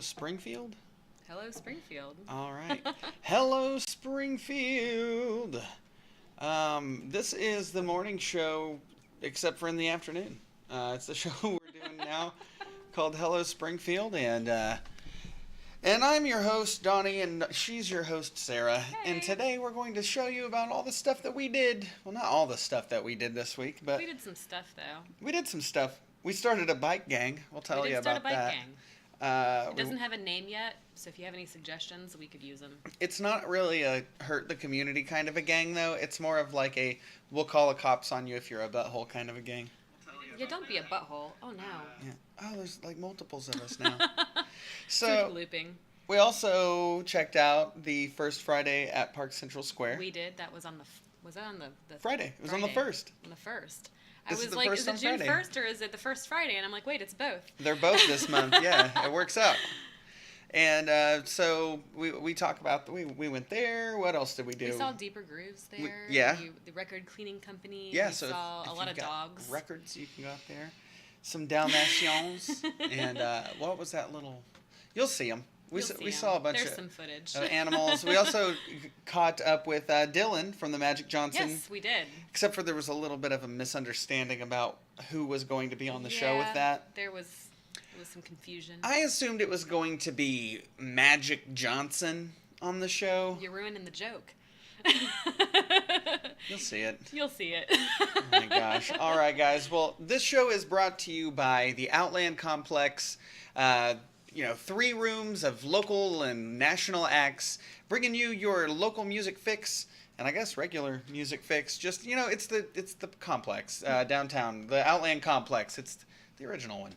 Springfield? Hello, Springfield. All right. Hello, Springfield. This is the morning show, except for in the afternoon. It's the show we're doing now called Hello, Springfield, and I'm your host, Donnie, and she's your host, Sarah. Hey. And today we're going to show you about all the stuff that we did. Well, not all the stuff that we did this week, but We did some stuff, though. we did some stuff. We started a bike gang. We'll tell you about that. We did start a bike gang. It doesn't We- have a name yet, so if you have any suggestions, we could use them. It's not really a hurt the community kind of a gang, though. It's more of like a we'll call the cops on you if you're a butthole kind of a gang. Yeah, don't be a butthole. Oh, no. Yeah. Oh, there's like multiples of us now. So So looping. we also checked out the first Friday at Park Central Square. We did. That was on the. Was that on the Friday. It was on the Friday. 1st. On the 1st. I This is was the like, first is it on June Friday. 1st or is it the first Friday? And I'm like, wait, it's both. They're both this month. Yeah, it works out. And so we talk about we went there. What else did we do? We saw Deeper Grooves there. yeah. The record cleaning company. Yeah, We so saw if a lot you've of got dogs. records, you can go out there. Some Dalmatians. And what was that little? You'll see them. We You'll see saw a 'em. bunch There's of some footage. animals. We also caught up with Dillon from the Magic Johnson. Yes, we did. Except for there was a little bit of a misunderstanding about who was going to be on the show with Yeah, that. There was some confusion. I assumed it was going to be Magic Johnson on the show. You're ruining the joke. You'll see it. You'll see it. Oh my gosh. All right, guys. Well, this show is brought to you by the Outland Complex. 3 rooms of local and national acts, bringing you your local music fix, and I guess regular music fix. Just it's the complex downtown, the Outland Complex. It's the original one.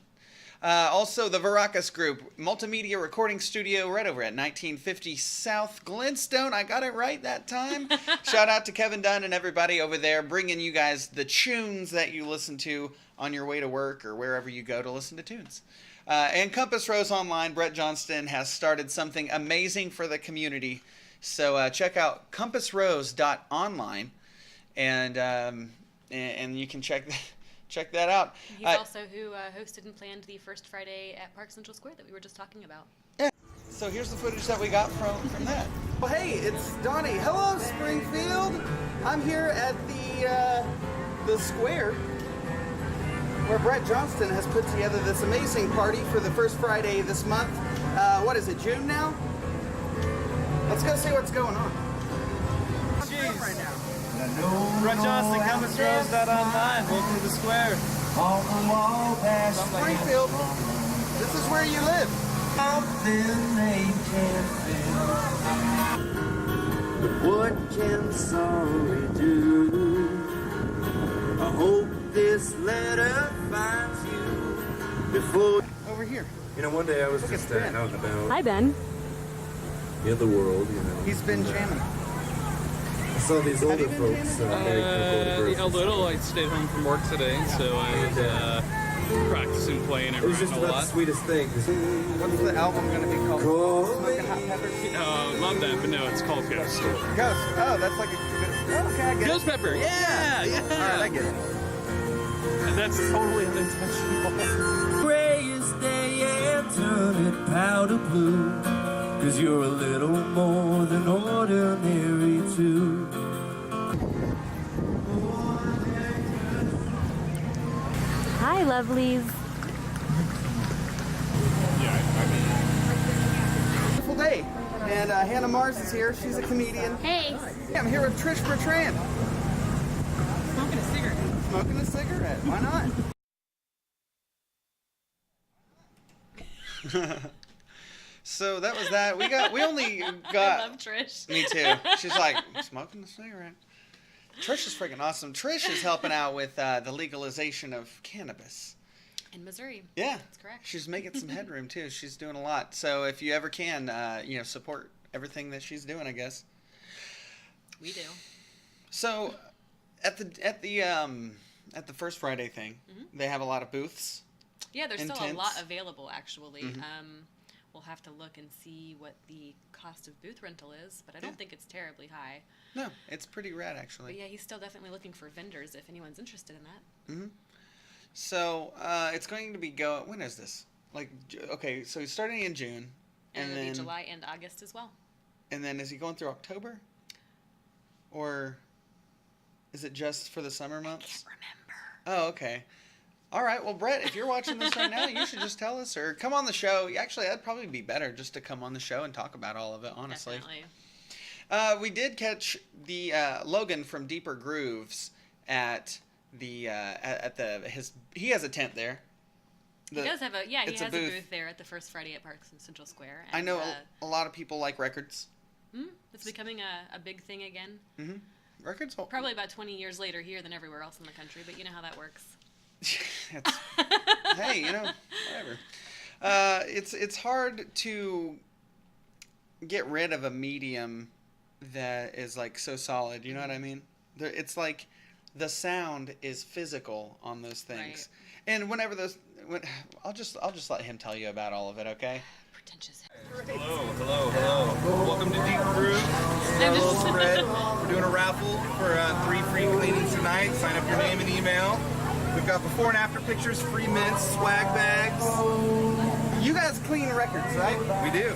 Also, the Varakus Group, multimedia recording studio right over at 1950 South Glenstone. I got it right that time. Shout out to Kevin Dunn and everybody over there, bringing you guys the tunes that you listen to on your way to work or wherever you go to listen to tunes. And CompassRose.Online, Brett Johnston has started something amazing for the community. So check out CompassRose.Online, and you can check that out. He's also who hosted and planned the first Friday at Park Central Square that we were just talking about. Yeah. So here's the footage that we got from that. Well, hey, it's Donnie. Hello, Springfield. I'm here at the square where Brett Johnston has put together this amazing party for the first Friday this month. What is it, June now? Let's go see what's going on. Jeez. Right now. Brett Johnston, CompassRose.Online. Welcome to the square. Springfield, this is where you live. What can sorry do? I hope this letter finds you before. Over here. One day I was Look, just it's Ben. out and about Hi, Ben. in the world, He's been jamming. I saw these older you been folks A little. I stayed home from work today, so I practicing playing and It was writing just a about the lot. sweetest thing. What's the album going to be called? Smoking Hot Peppers? Love that, but no, it's called Ghost. Ghost. Oh, that's like a good. Okay, I get it. Ghost Pepper, yeah, yeah. All right, I get it. And that's totally unintentional. Grayest day and turn it powder blue. Cause you're a little more than ordinary too. Hi, lovelies. Beautiful day. And Hannah Mars is here. She's a comedian. Hey. Yeah, I'm here with Trish Bertrand. Smoking a cigarette. Smoking a cigarette. Why not? So that was that. We only I got. love Trish. Me too. She's like smoking a cigarette. Trish is freaking awesome. Trish is helping out with the legalization of cannabis. In Missouri. Yeah, That's correct. She's making some headroom too. She's doing a lot. So if you ever can, support everything that she's doing, I guess. We do. So at the first Friday thing, they have a lot of booths. Yeah, there's still a Intense. lot available, actually. Mhm. We'll have to look and see what the cost of booth rental is, but I don't Yeah. think it's terribly high. No, it's pretty rad But actually. yeah, he's still definitely looking for vendors if anyone's interested in that. So it's going to be when is this? Okay, so he's starting in June. And it'll then be July and August as well. And then is he going through October? Or is it just for the summer months? I can't remember. Oh, okay. All right. Well, Brett, if you're watching this right now, you should just tell us or come on the show. Actually, that'd probably be better just to come on the show and talk about all of it, honestly. Definitely. We did catch the Logan from Deeper Grooves at the he has a tent there. He does have he has a booth. booth there at the first Friday at Parks in Central Square. And, I know a lot of people like records. It's becoming a big thing again. Mm-hmm. Records? Probably about 20 years later here than everywhere else in the country, but you know how that works. Hey, whatever. It's hard to get rid of a medium that is like so solid. You know what I mean? It's like the sound is physical on those things, and I'll just let him tell you about all of it. Okay? Pretentious. Hello. Welcome to Deep Grooves. Our little spread. We're doing a raffle for 3 free cleanings tonight. Sign up your name and email. We've got before and after pictures, free mints, swag bags. You guys clean records, right? We do.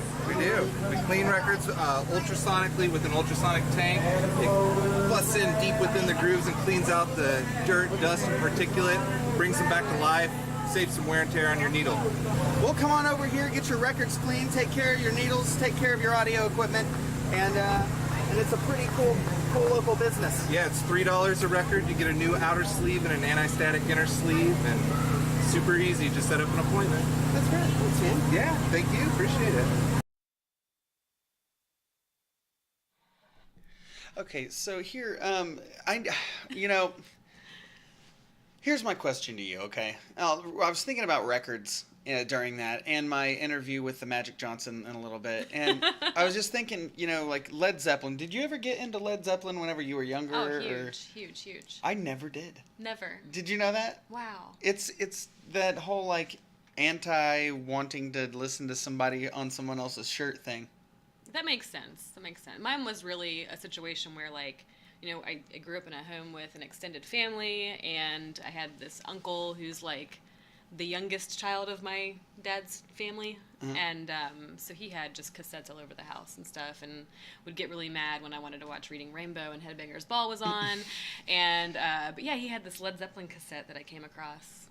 We clean records ultrasonically with an ultrasonic tank. It busts in deep within the grooves and cleans out the dirt, dust, and particulate. Brings them back to life. Saves some wear and tear on your needle. Well, come on over here, get your records clean, take care of your needles, take care of your audio equipment, and it's a pretty cool local business. Yeah, it's $3 a record. You get a new outer sleeve and an anti-static inner sleeve, and super easy. Just set up an appointment. That's great. Thanks, man. Yeah, thank you. Appreciate it. Okay, so here, here's my question to you, okay? I was thinking about records during that and my interview with the Magic Johnson in a little bit. And I was just thinking, like Led Zeppelin. Did you ever get into Led Zeppelin whenever you were younger? Oh, huge. I never did. Never. Did you know that? Wow. It's that whole, like, anti-wanting to listen to somebody on someone else's shirt thing. That makes sense. Mine was really a situation where, like, I grew up in a home with an extended family, and I had this uncle who's, like, the youngest child of my dad's family. Mm-hmm. And so he had just cassettes all over the house and stuff, and would get really mad when I wanted to watch Reading Rainbow and Headbangers Ball was on. And but yeah, he had this Led Zeppelin cassette that I came across.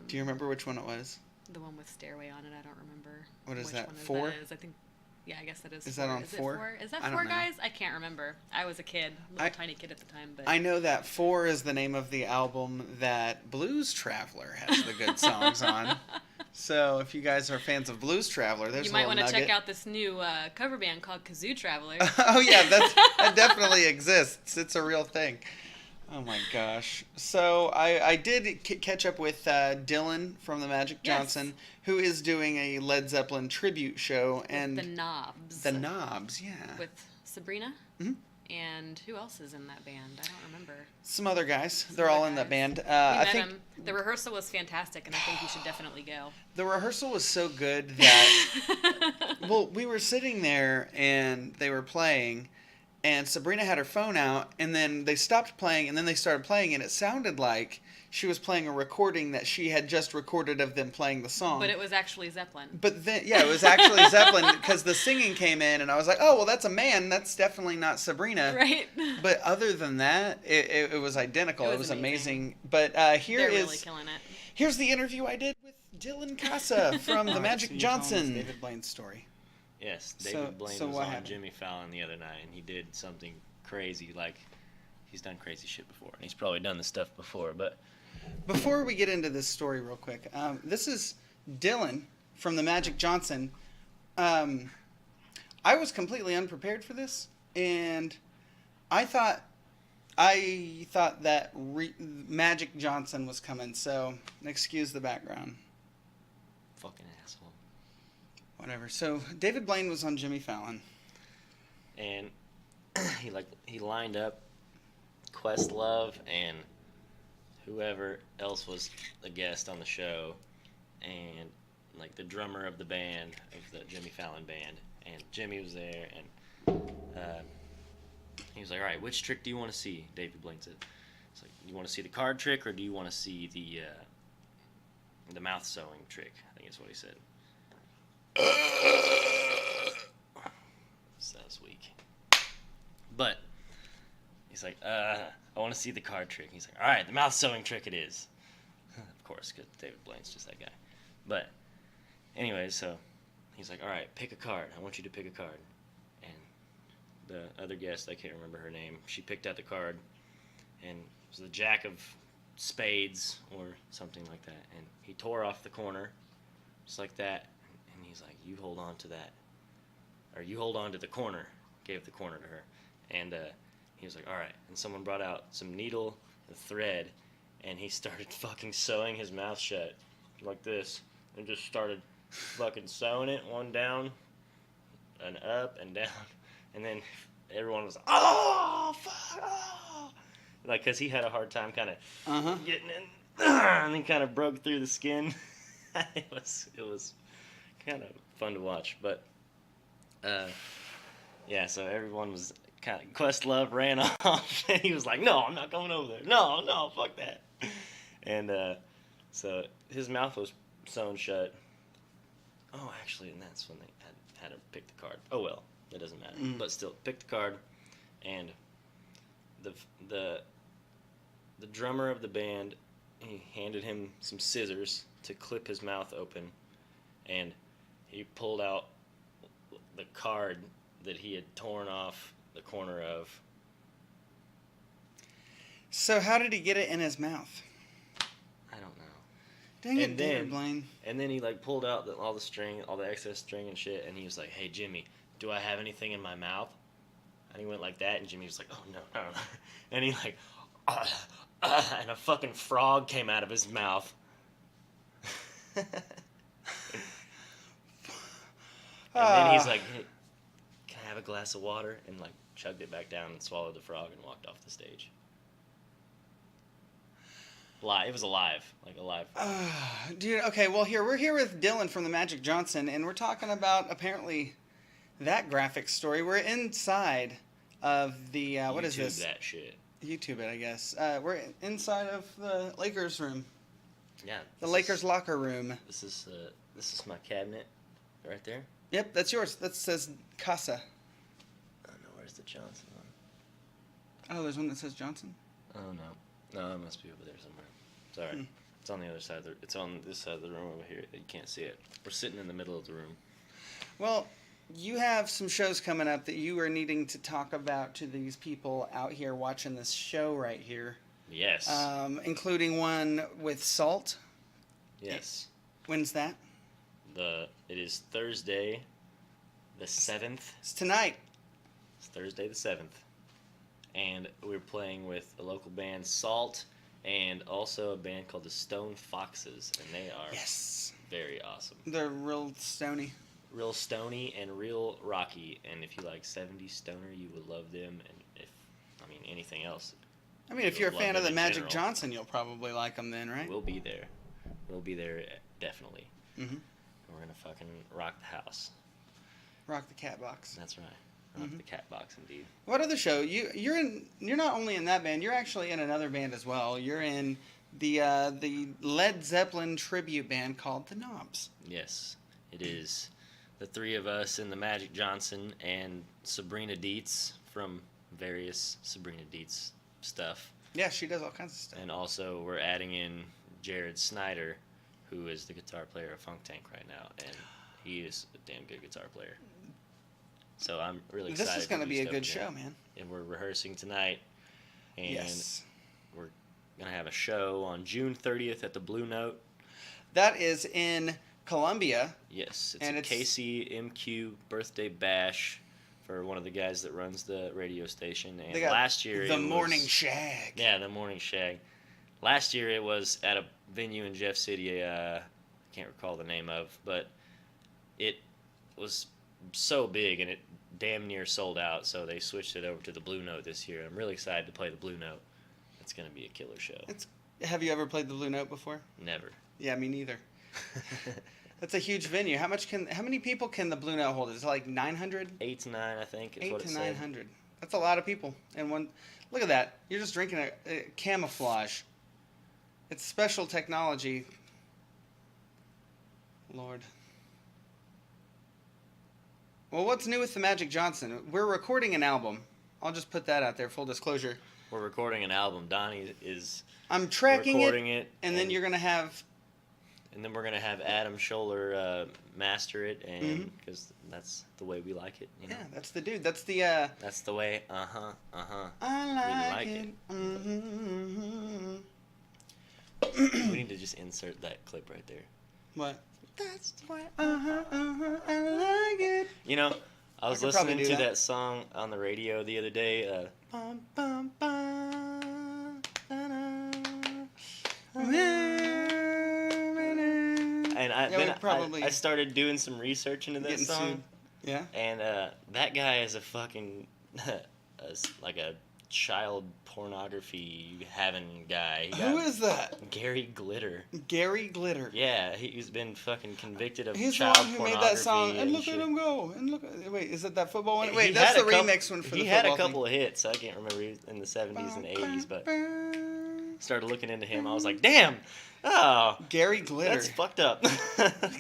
Do you remember which one it was? The one with Stairway on it. I don't remember. What is which that? One 4? that is. I think. Yeah, I guess that is. Is 4. that on is 4? It 4? Is that I 4, don't guys? I can't remember. I was a kid, tiny kid at the time. But I know that 4 is the name of the album that Blues Traveler has the good songs on. So if you guys are fans of Blues Traveler, there's you a might little want to nugget. check out this new cover band called Kazoo Traveler. Oh yeah, that definitely exists. It's a real thing. Oh my gosh. So I did catch up with Dillon from the Magic Johnson, who is doing a Led Zeppelin tribute show. And the Nobs. The Nobs, yeah. With Sabrina. Mm-hmm. And who else is in that band? I don't remember. Some other guys. They're all in that band. I think them. The rehearsal was fantastic, and I think you should definitely go. The rehearsal was so good that, well, we were sitting there and they were playing, and Sabrina had her phone out, and then they stopped playing, and then they started playing, and it sounded like she was playing a recording that she had just recorded of them playing the song. But it was actually Zeppelin. But then, yeah, it was actually Zeppelin, because the singing came in, and I was like, oh, well, that's a man. That's definitely not Sabrina. Right. But other than that, it was identical. It was amazing. But They're really killing it. Here's the interview I did with Dillon Kaasa from the Magic Johnson. David Blaine's story. Yes, David Blaine was on Jimmy Fallon the other night, and he did something crazy. Like, he's done crazy shit before, and he's probably done this stuff before. But before we get into this story real quick, this is Dillon from the Magic Johnson. I was completely unprepared for this, and I thought that Magic Johnson was coming, so excuse the background. Fucking asshole. Whatever. So David Blaine was on Jimmy Fallon, and he lined up Questlove and whoever else was a guest on the show, and like the drummer of the band of the Jimmy Fallon band, and Jimmy was there, and he was like, all right, which trick do you want to see? David Blaine said. It's like, do you want to see the card trick, or do you want to see the the mouth sewing trick, I think is what he said. So that was weak. But he's like, I want to see the card trick. He's like, all right, the mouth sewing trick it is. Of course, because David Blaine's just that guy. But anyway, so he's like, all right, pick a card. I want you to pick a card. And the other guest, I can't remember her name, she picked out the card, and it was the Jack of Spades or something like that. And he tore off the corner, just like that. And he's like, you hold on to that. Or you hold on to the corner. Gave the corner to her. And he was like, all right. And someone brought out some needle and thread, and he started fucking sewing his mouth shut like this, and just started fucking sewing it, one down and up and down. And then everyone was like, oh, fuck, oh. Like, because he had a hard time kind of getting in, and then kind of broke through the skin. It was kind of fun to watch. But, yeah, so everyone was kind of, Questlove ran off, and he was like, no, I'm not going over there. No, fuck that. And so his mouth was sewn shut. Oh, actually, and that's when they had to pick the card. Oh, well, that doesn't matter. But still, pick the card, and the drummer of the band, he handed him some scissors to clip his mouth open, and he pulled out the card that he had torn off the corner of. So how did he get it in his mouth? I don't know. Dang it, David Blaine. And then he like pulled out all the string, all the excess string and shit, and he was like, hey, Jimmy, do I have anything in my mouth? And he went like that, and Jimmy was like, oh, no. And he like, and a fucking frog came out of his mouth. And then he's like, hey, can I have a glass of water? And like chugged it back down and swallowed the frog and walked off the stage. Live. It was alive. Like alive. Dude, okay, well, we're here with Dillon from the Magic Johnson, and we're talking about apparently that graphic story. We're inside of the, what is this? YouTube that shit. YouTube it, I guess. We're inside of the Lakers room. Yeah. The Lakers locker room. This is my cabinet right there. Yep, that's yours. That says Kaasa. Oh, no, where's the Johnson one? Oh, there's one that says Johnson? Oh, no. No, it must be over there somewhere. Sorry. It's on the other side it's on this side of the room over here. You can't see it. We're sitting in the middle of the room. Well, you have some shows coming up that you are needing to talk about to these people out here watching this show right here. Yes. Including one with Salt. Yes. When's that? It is Thursday, the 7th. It's tonight. It's Thursday the 7th. And we're playing with a local band, Salt, and also a band called the Stone Foxes, and they are very awesome. They're real stony. Real stony and real rocky, and if you like 70s stoner, you would love them, and anything else. I mean, if you're a fan of the Magic Johnson, you'll probably like them then, right? We'll be there. We'll be there, definitely. Mm-hmm. We're gonna fucking rock the house. Rock the cat box. That's right. Rock the cat box, indeed. What other show? You're not only in that band. You're actually in another band as well. You're in the Led Zeppelin tribute band called the Nobs. Yes, it is. The three of us in the Magic Johnson and Sabrina Deets from various Sabrina Deets stuff. Yeah, she does all kinds of stuff. And also we're adding in Jared Snyder, who is the guitar player of Funk Tank right now, and he is a damn good guitar player. So I'm really excited. This is going to be a good show, man. And we're rehearsing tonight, and we're going to have a show on June 30th at the Blue Note. That is in Columbia. Yes, it's a KCMQ birthday bash for one of the guys that runs the radio station. And last year the Mourning Shag. Yeah, the Mourning Shag. Last year it was at a venue in Jeff City. I can't recall the name of, but it was so big and it damn near sold out. So they switched it over to the Blue Note this year. I'm really excited to play the Blue Note. It's going to be a killer show. Have you ever played the Blue Note before? Never. Yeah, me neither. That's a huge venue. How many people can the Blue Note hold? Is it like 900? 8 to 9, I think. Is 8 what to it 900. said. That's a lot of people. And look at that. You're just drinking a camouflage. It's special technology. Lord. Well, what's new with the Magic Johnson? We're recording an album. I'll just put that out there, full disclosure. We're recording an album. Donnie is I'm tracking recording it, it, and then you're going to have... And then we're going to have Adam Scholler master it, and because that's the way we like it. You know? Yeah, that's the dude. That's the... That's the way, I like it. Mm-hmm. We need to just insert that clip right there. What? That's the way, I like it. You know, I was could probably listening do to that. that song on the radio the other day. Bum, bum, bum, And I started doing some research into that Getting song. sued. Yeah? And that guy is a fucking, like a child pornography having guy. Who is that? Gary Glitter. Gary Glitter. Yeah, he's been fucking convicted of He's the child one who pornography. made that song. And look shit. at him go. And look. Wait, is it that football one? He Wait, that's had the a couple- remix one for the He football had a couple of hits. I can't remember in the 70s and 80s, but started looking into him. I was like, damn. Oh, Gary Glitter. that's fucked up.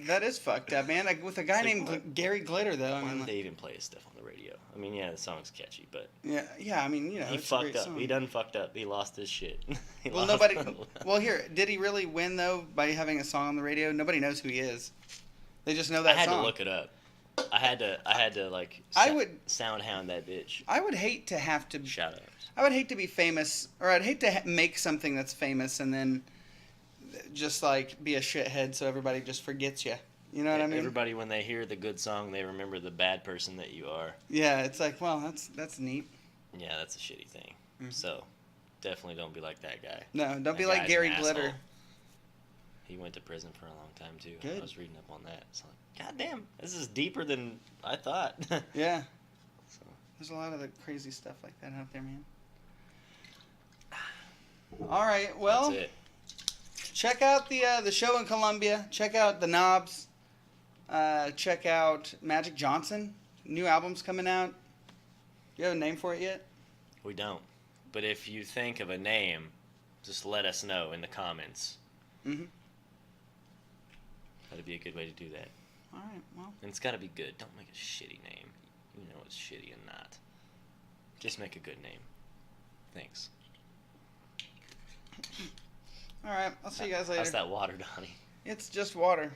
That is fucked up, man. Like, with a guy It's like, named what? Gary Glitter, though. I Why mean, would they even play his stuff on the radio? I mean, yeah, the song's catchy, but yeah. I mean, you know, he it's a great fucked up. song. He done fucked up. He lost his shit. Well, nobody. Well, here, did he really win though by having a song on the radio? Nobody knows who he is. They just know that I had song. to look it up. I had to like. I would soundhound that bitch. I would hate to have to. Shout out. I would hate to be famous, or I'd hate to make something that's famous and then just like be a shithead, so everybody just forgets you. You know what I mean? Everybody, when they hear the good song, they remember the bad person that you are. Yeah, it's like, well, that's neat. Yeah, that's a shitty thing. So, definitely don't be like that guy. No, don't That be like guy's Gary an Glitter. asshole. He went to prison for a long time too. Good. I was reading up on that. It's like, God damn, this is deeper than I thought. Yeah. So, There's a lot of the crazy stuff like that out there, man. All right, well, that's it. check out the show in Columbia. Check out the Nobs. Check out Magic Johnson. New album's coming out. You have a name for it yet? We don't. But if you think of a name, just let us know in the comments. Mm-hmm. That'd be a good way to do that. All right, well. And it's got to be good. Don't make a shitty name. You know it's shitty and not. Just make a good name. Thanks. All right, I'll see you guys later. How's that water, Donnie? It's just water.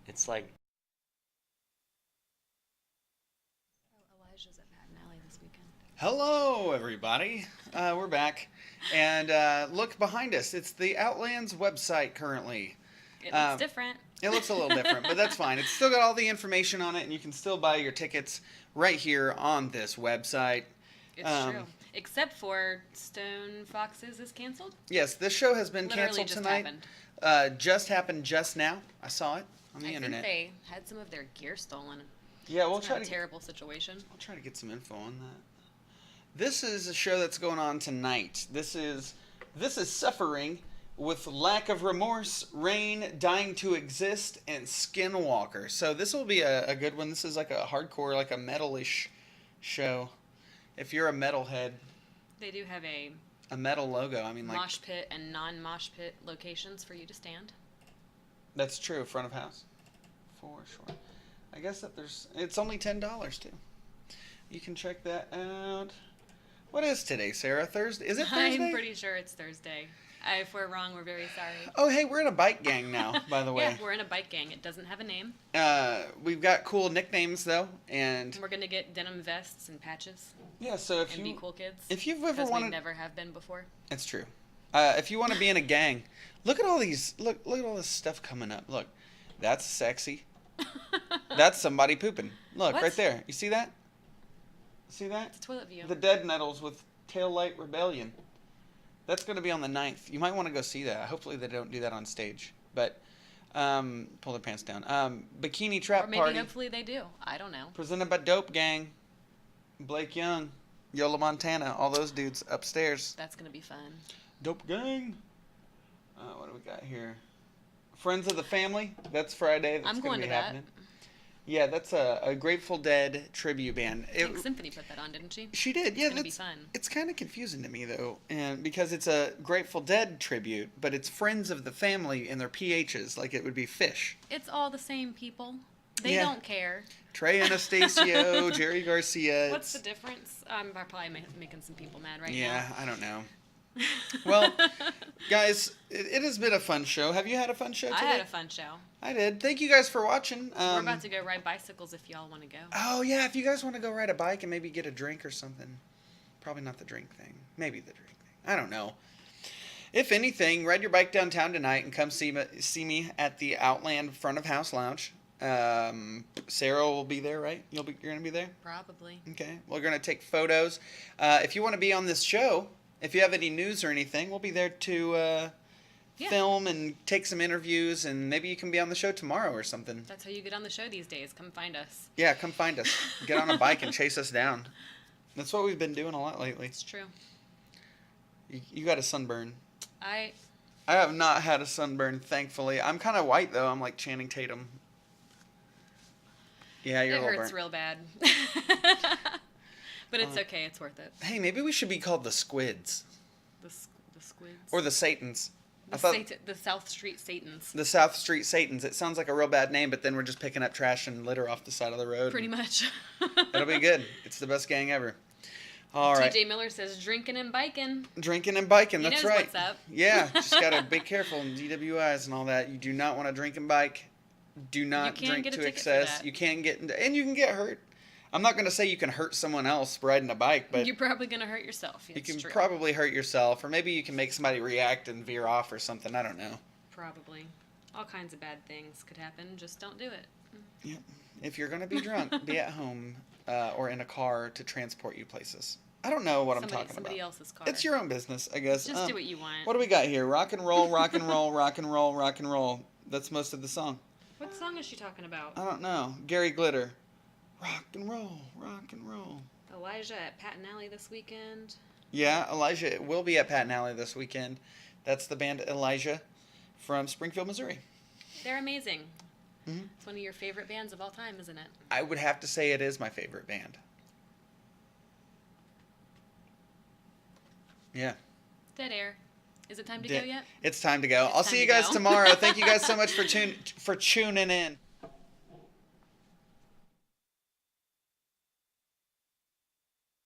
It's like... Elijah's at Patton Alley this weekend. Hello, everybody. We're back. And look behind us. It's the Outlands website currently. It looks different. It looks a little different, but that's fine. It's still got all the information on it, and you can still buy your tickets right here on this website. It's true. Except for Stone Foxes is canceled. Yes, this show has been Literally canceled just tonight. happened. Just happened just now. I saw it on the I internet. think they had some of their gear stolen. Yeah, we'll It's try not a to terrible situation. I'll try to get some info on that. This is a show that's going on tonight. This is Suffering with Lack of Remorse, Rain, Dying to Exist, and Skinwalker. So this will be a good one. This is like a hardcore, like a metal-ish show. If you're a metalhead, They do have a metal logo. I mean, like, mosh pit and non-mosh pit locations for you to stand. that's true. Front of house, for sure. I guess that it's only $10 too. You can check that out. What is today, Sarah? Thursday? Is it Thursday? I'm pretty sure it's Thursday. If we're wrong, we're very sorry. Oh, hey, we're in a bike gang now, by the way. Yeah, we're in a bike gang. It doesn't have a name. We've got cool nicknames though, and We're gonna get denim vests and patches yeah. So if and be you cool kids. if you've ever because we wanted, never have been before. it's true. If you want to be in a gang, look at all these. Look at all this stuff coming up. Look, that's sexy. That's somebody pooping. Look What? right there. You see that? See that? It's toilet view. The Dead Nettles with Tail Light Rebellion. That's going to be on the 9th. You might want to go see that. Hopefully they don't do that on stage. But pull their pants down. Bikini Trap or maybe Party. hopefully they do. I don't know. Presented by Dope Gang. Blake Young. Yola Montana. All those dudes upstairs. That's gonna be fun. Dope Gang. What do we got here? Friends of the Family. That's Friday. That's I'm gonna going be to that. happening. Yeah, that's a Grateful Dead tribute band. I think Symphony put that on, didn't she? She did, yeah. It's gonna be fun. It's kind of confusing to me though, and because it's a Grateful Dead tribute, but it's friends of the family and their PHs, like it would be Fish. It's all the same people. They Yeah. don't care. Trey Anastasio, Jerry Garcia. What's the difference? I'm probably making some people mad right Yeah, now. I don't know. Well, guys, it has been a fun show. Have you had a fun show today? I had a fun show. I did. Thank you guys for watching. We're about to go ride bicycles if y'all want to go. Oh, yeah, if you guys want to go ride a bike and maybe get a drink or something. Probably not the drink thing. Maybe the drink thing. I don't know. If anything, ride your bike downtown tonight and come see me at the Outland front of house lounge. Sarah will be there, right? You're going to be there? Probably. Okay. We're going to take photos. If you want to be on this show, if you have any news or anything, we'll be there to film and take some interviews, and maybe you can be on the show tomorrow or something. That's how you get on the show these days. Come find us. Yeah, come find us. Get on a bike and chase us down. That's what we've been doing a lot lately. It's true. You got a sunburn. I have not had a sunburn, thankfully. I'm kind of white, though. I'm like Channing Tatum. Yeah, you're a It little hurts burnt. real bad. But it's okay. It's worth it. Hey, maybe we should be called the Squids. The squids. Or the Satans. The South Street Satans. The South Street Satans. It sounds like a real bad name, but then we're just picking up trash and litter off the side of the road. Pretty much. It'll be good. It's the best gang ever. All right. TJ Miller says drinking and biking. Drinking and biking, He that's knows right. what's up. Yeah, just gotta be careful in DWIs and all that. You do not want to drink and bike. Do not You can drink get a to ticket for excess. that. You can get and you can get hurt. I'm not going to say you can hurt someone else riding a bike, but You're probably going to hurt yourself. you It's can true. probably hurt yourself, or maybe you can make somebody react and veer off or something. I don't know. Probably. All kinds of bad things could happen. Just don't do it. Yeah. If you're going to be drunk, be at home or in a car to transport you places. I don't know what I'm talking about. Somebody else's car. It's your own business, I guess. Just do what you want. What do we got here? Rock and roll, rock and roll, rock and roll, rock and roll. That's most of the song. What song is she talking about? I don't know. Gary Glitter. Rock and roll, rock and roll. Elijah at Patton Alley this weekend. Yeah, Elijah will be at Patton Alley this weekend. That's the band Elijah from Springfield, Missouri. They're amazing. Mhm. It's one of your favorite bands of all time, isn't it? I would have to say it is my favorite band. Yeah. Dead Air. Is it time to go yet? It's time to go. It's I'll time see you to guys go. tomorrow. Thank you guys so much for tuning in.